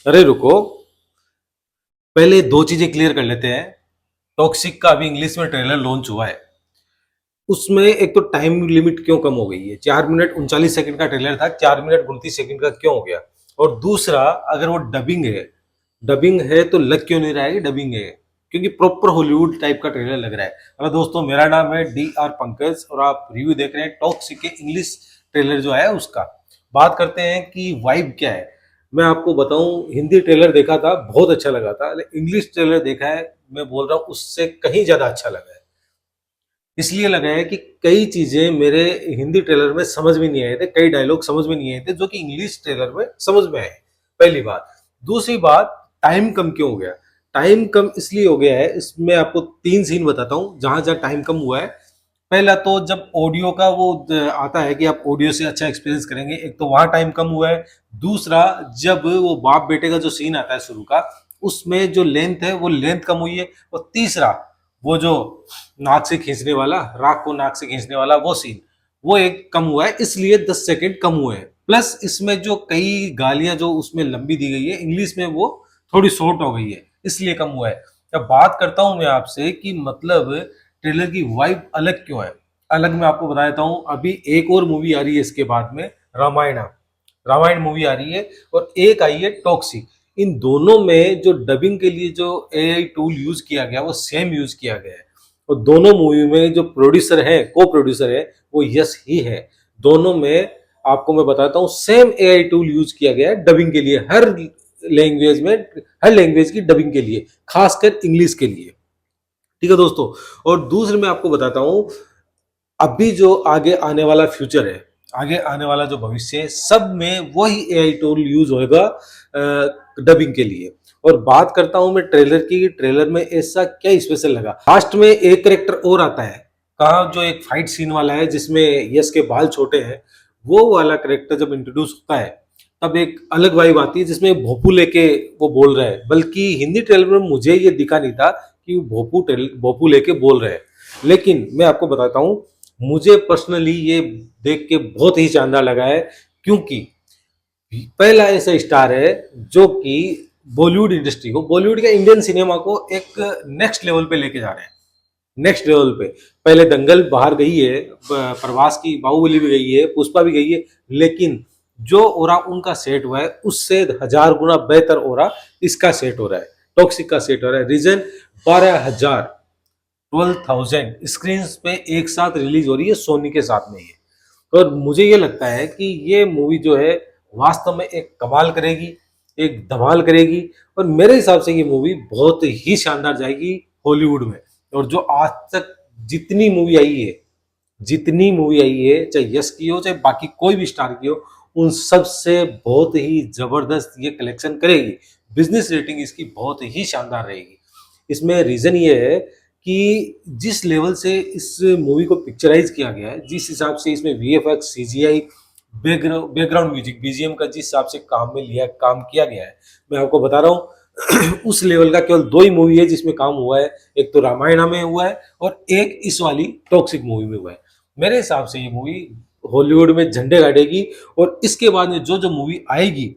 अरे रुको, पहले दो चीजें क्लियर कर लेते हैं। टॉक्सिक का अभी इंग्लिश में ट्रेलर लॉन्च हुआ है। उसमें एक तो टाइम लिमिट क्यों कम हो गई है? 4 मिनट 39 सेकंड का ट्रेलर था, 4 मिनट 29 सेकंड का क्यों हो गया? और दूसरा, अगर वो डबिंग है तो लग क्यों नहीं रहा है कि डबिंग है? क्योंकि प्रॉपर हॉलीवुड टाइप का ट्रेलर लग रहा है। हेलो दोस्तों, मेरा नाम है DR पंकज और आप रिव्यू देख रहे हैं टॉक्सिक के इंग्लिश ट्रेलर जो है उसका। बात करते हैं कि वाइब क्या है। मैं आपको बताऊं, हिंदी ट्रेलर देखा था, बहुत अच्छा लगा था, लेकिन इंग्लिश ट्रेलर देखा है, मैं बोल रहा हूँ उससे कहीं ज्यादा अच्छा लगा है। इसलिए लगा है कि कई चीजें मेरे हिंदी ट्रेलर में समझ में नहीं आए थे, कई डायलॉग समझ में नहीं आए थे जो कि इंग्लिश ट्रेलर में समझ में आए। पहली बात। दूसरी बात, टाइम कम क्यों हो गया? टाइम कम इसलिए हो गया है, इसमें आपको 3 सीन बताता हूँ जहां जहां टाइम कम हुआ है। पहला तो जब ऑडियो का वो आता है कि आप ऑडियो से अच्छा एक्सपीरियंस करेंगे, एक तो वहां टाइम कम हुआ है। दूसरा, जब वो बाप बेटे का जो सीन आता है शुरू का, उसमें जो लेंथ है वो लेंथ कम हुई है। और तीसरा, वो जो नाक से खींचने वाला, राख को नाक से खींचने वाला वो सीन, वो एक कम हुआ है, इसलिए 10 सेकंड कम हुए हैं। प्लस इसमें जो कई गालियां जो उसमें लंबी दी गई है, इंग्लिश में वो थोड़ी शॉर्ट हो गई है, इसलिए कम हुआ है। अब बात करता हूं मैं आपसे कि मतलब ट्रेलर की वाइब अलग क्यों है। अलग मैं आपको बता देता हूँ, अभी एक और मूवी आ रही है इसके बाद में, रामायण। रामायण मूवी आ रही है और एक आई है टॉक्सिक। इन दोनों में जो डबिंग के लिए जो AI टूल यूज किया गया वो सेम यूज किया गया है। और दोनों मूवी में जो प्रोड्यूसर है, को प्रोड्यूसर है, वो यस ही है। दोनों में आपको मैं बताता हूँ सेम AI टूल यूज किया गया है डबिंग के लिए, हर लैंग्वेज में, हर लैंग्वेज की डबिंग के लिए, खासकर इंग्लिश के लिए। ठीक है दोस्तों। और दूसरे मैं आपको बताता हूँ, अभी जो आगे आने वाला फ्यूचर है, आगे आने वाला जो भविष्य है, सब में वही AI टूल यूज होगा डबिंग के लिए। और बात करता हूं मैं ट्रेलर की, ट्रेलर में ऐसा क्या स्पेशल लगा। लास्ट में एक करेक्टर और आता है, कहा जो एक फाइट सीन वाला है जिसमें यश के बाल छोटे हैं, वो वाला करेक्टर जब इंट्रोड्यूस होता है तब एक अलग वाइब आती है, जिसमें भोपू लेके वो बोल रहा है। बल्कि हिंदी ट्रेलर में मुझे ये दिखा नहीं था कि वो भोपू लेके बोल रहे हैं। लेकिन मैं आपको बताता हूँ, मुझे पर्सनली ये देख के बहुत ही शानदार लगा है, क्योंकि पहला ऐसा स्टार है जो कि बॉलीवुड इंडस्ट्री को, बॉलीवुड के इंडियन सिनेमा को एक नेक्स्ट लेवल पे लेके जा रहे हैं। नेक्स्ट लेवल पे। पहले दंगल बाहर गई है, प्रभास की बाहुबली भी गई है, पुष्पा भी गई है, लेकिन जो ओरा उनका सेट हुआ है उससे 1000 गुना बेहतर ओरा इसका सेट हो रहा है, टॉक्सिक का सेट हो रहा है। रीजन 12,000, 12,000 स्क्रीन पे एक साथ रिलीज हो रही है सोनी के साथ में ये। और मुझे ये लगता है कि ये मूवी जो है वास्तव में एक कमाल करेगी, एक धमाल करेगी। और मेरे हिसाब से ये मूवी बहुत ही शानदार जाएगी हॉलीवुड में। और जो आज तक जितनी मूवी आई है, जितनी मूवी आई है, चाहे यश की हो चाहे बाकी कोई भी स्टार की हो, उन सब से बहुत ही जबरदस्त ये कलेक्शन करेगी। बिजनेस रेटिंग इसकी बहुत ही शानदार रहेगी। इसमें रीजन ये है कि जिस लेवल से इस मूवी को पिक्चराइज किया गया है, जिस हिसाब से इसमें VFX, CGI, background music, BGM का जिस हिसाब से काम किया गया है, मैं आपको बता रहा हूँ उस लेवल का केवल 2 ही मूवी है जिसमें काम हुआ है। एक तो रामायण में हुआ है और एक इस वाली टॉक्सिक मूवी में हुआ है। मेरे हिसाब से ये मूवी हॉलीवुड में झंडे गाड़ेगी। और इसके बाद में जो जो मूवी आएगी,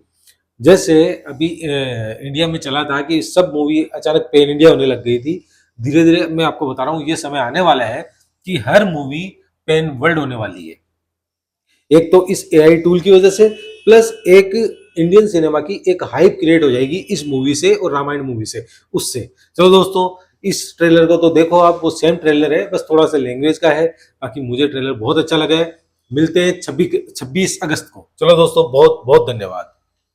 जैसे अभी इंडिया में चला था कि सब मूवी अचानक पेन इंडिया होने लग गई थी, धीरे धीरे मैं आपको बता रहा हूँ ये समय आने वाला है कि हर मूवी पेन वर्ल्ड होने वाली है। एक तो इस AI टूल की वजह से, प्लस एक इंडियन सिनेमा की एक हाइप क्रिएट हो जाएगी इस मूवी से और रामायण मूवी से, उससे। चलो दोस्तों, इस ट्रेलर को तो देखो आप, वो सेम ट्रेलर है, बस थोड़ा सा लैंग्वेज का है। बाकी मुझे ट्रेलर बहुत अच्छा लगा है। मिलते हैं 26 अगस्त को। चलो दोस्तों, बहुत बहुत धन्यवाद।